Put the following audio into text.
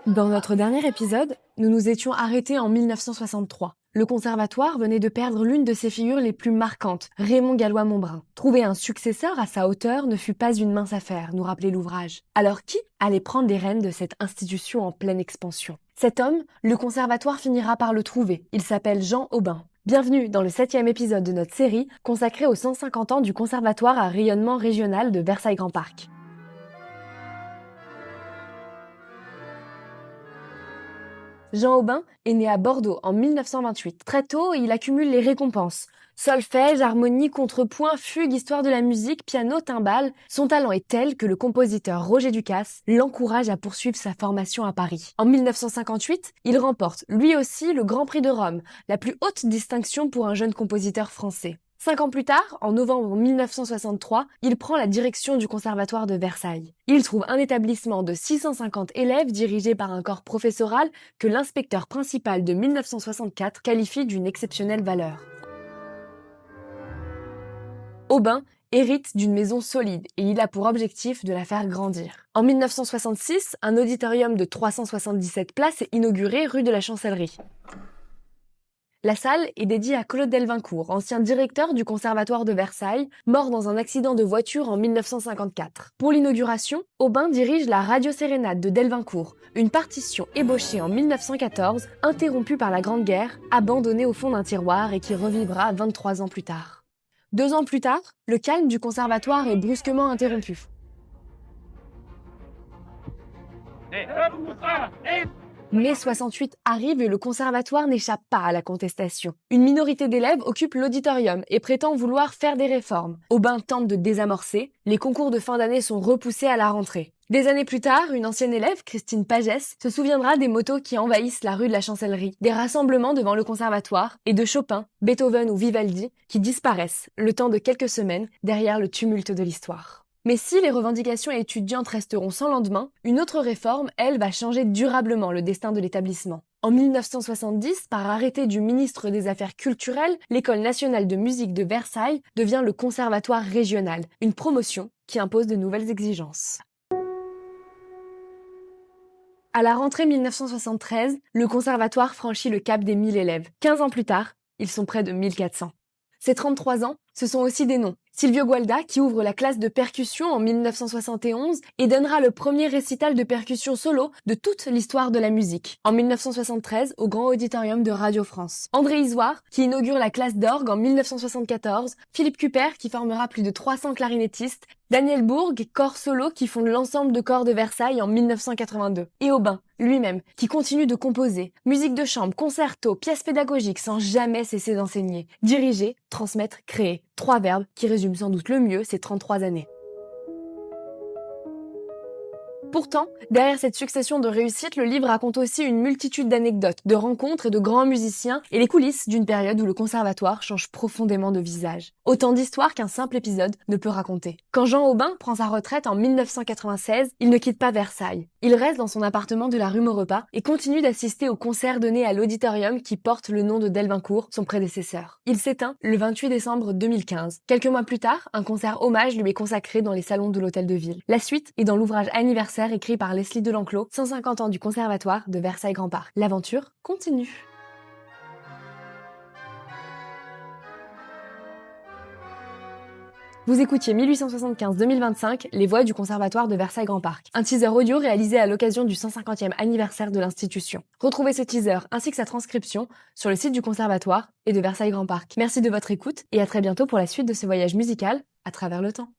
Dans notre dernier épisode, nous nous étions arrêtés en 1963. Le conservatoire venait de perdre l'une de ses figures les plus marquantes, Raymond Gallois-Montbrun. Trouver un successeur à sa hauteur ne fut pas une mince affaire, nous rappelait l'ouvrage. Alors qui allait prendre les rênes de cette institution en pleine expansion? Cet homme, le conservatoire finira par le trouver. Il s'appelle Jean Aubin. Bienvenue dans le 7e épisode de notre série consacrée aux 150 ans du conservatoire à rayonnement régional de Versailles-Grand Parc. Jean Aubin est né à Bordeaux en 1928. Très tôt, il accumule les récompenses. Solfège, harmonie, contrepoint, fugue, histoire de la musique, piano, timbale. Son talent est tel que le compositeur Roger Ducasse l'encourage à poursuivre sa formation à Paris. En 1958, il remporte lui aussi le Grand Prix de Rome, la plus haute distinction pour un jeune compositeur français. 5 ans plus tard, en novembre 1963, il prend la direction du conservatoire de Versailles. Il trouve un établissement de 650 élèves dirigé par un corps professoral que l'inspecteur principal de 1964 qualifie d'une exceptionnelle valeur. Aubin hérite d'une maison solide et il a pour objectif de la faire grandir. En 1966, un auditorium de 377 places est inauguré rue de la Chancellerie. La salle est dédiée à Claude Delvincourt, ancien directeur du Conservatoire de Versailles, mort dans un accident de voiture en 1954. Pour l'inauguration, Aubin dirige la radiosérénade de Delvincourt, une partition ébauchée en 1914, interrompue par la Grande Guerre, abandonnée au fond d'un tiroir et qui revivra 23 ans plus tard. 2 ans plus tard, le calme du conservatoire est brusquement interrompu. Mai 68 arrive et le conservatoire n'échappe pas à la contestation. Une minorité d'élèves occupe l'auditorium et prétend vouloir faire des réformes. Aubin tente de désamorcer, les concours de fin d'année sont repoussés à la rentrée. Des années plus tard, une ancienne élève, Christine Pagès, se souviendra des motos qui envahissent la rue de la Chancellerie, des rassemblements devant le conservatoire et de Chopin, Beethoven ou Vivaldi qui disparaissent, le temps de quelques semaines, derrière le tumulte de l'histoire. Mais si les revendications étudiantes resteront sans lendemain, une autre réforme, elle, va changer durablement le destin de l'établissement. En 1970, par arrêté du ministre des Affaires culturelles, l'École nationale de musique de Versailles devient le conservatoire régional, une promotion qui impose de nouvelles exigences. À la rentrée 1973, le conservatoire franchit le cap des 1000 élèves. 15 ans plus tard, ils sont près de 1400. Ces 33 ans, ce sont aussi des noms. Silvio Gualda, qui ouvre la classe de percussion en 1971 et donnera le premier récital de percussion solo de toute l'histoire de la musique, en 1973 au Grand Auditorium de Radio France. André Isoire, qui inaugure la classe d'orgue en 1974, Philippe Cuper, qui formera plus de 300 clarinettistes, Daniel Bourg, corps solo qui fonde l'ensemble de corps de Versailles en 1982. Et Aubin, lui-même, qui continue de composer, musique de chambre, concerto, pièces pédagogiques sans jamais cesser d'enseigner. Diriger, transmettre, créer. 3 verbes qui résument sans doute le mieux ces 33 années. Pourtant, derrière cette succession de réussites, le livre raconte aussi une multitude d'anecdotes, de rencontres et de grands musiciens et les coulisses d'une période où le conservatoire change profondément de visage. Autant d'histoires qu'un simple épisode ne peut raconter. Quand Jean Aubin prend sa retraite en 1996, il ne quitte pas Versailles. Il reste dans son appartement de la rue Maurepas et continue d'assister aux concerts donnés à l'auditorium qui porte le nom de Delvincourt, son prédécesseur. Il s'éteint le 28 décembre 2015. Quelques mois plus tard, un concert hommage lui est consacré dans les salons de l'Hôtel de Ville. La suite est dans l'ouvrage anniversaire écrit par Leslie Delenclos, 150 ans du conservatoire de Versailles-Grand Parc. L'aventure continue. Vous écoutiez 1875-2025, Les voix du conservatoire de Versailles-Grand Parc, un teaser audio réalisé à l'occasion du 150e anniversaire de l'institution. Retrouvez ce teaser ainsi que sa transcription sur le site du conservatoire et de Versailles-Grand Parc. Merci de votre écoute et à très bientôt pour la suite de ce voyage musical à travers le temps.